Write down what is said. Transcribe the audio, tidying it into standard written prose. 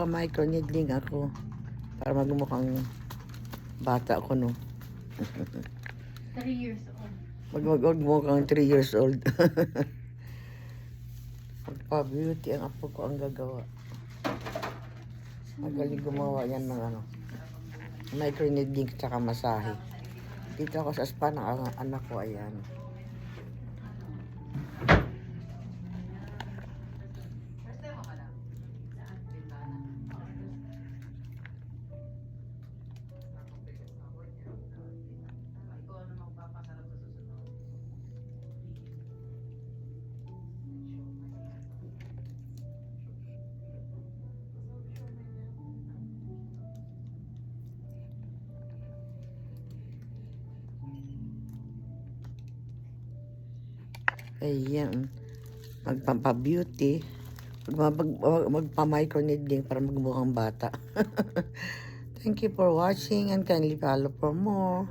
Micro-needling ako para magmukhang bata ako, no? 3 years old. Magmukhang 3 years old. Magpa-beauty ang apo ko ang gagawa. Magaling gumawa yan ng ano, micro-needling tsaka masahe. Dito ako sa spa ng anak ko, ayan. Ayan, magpapa-beauty, magpa-micro-needling para magmukhang bata. Thank you for watching and kindly follow for more.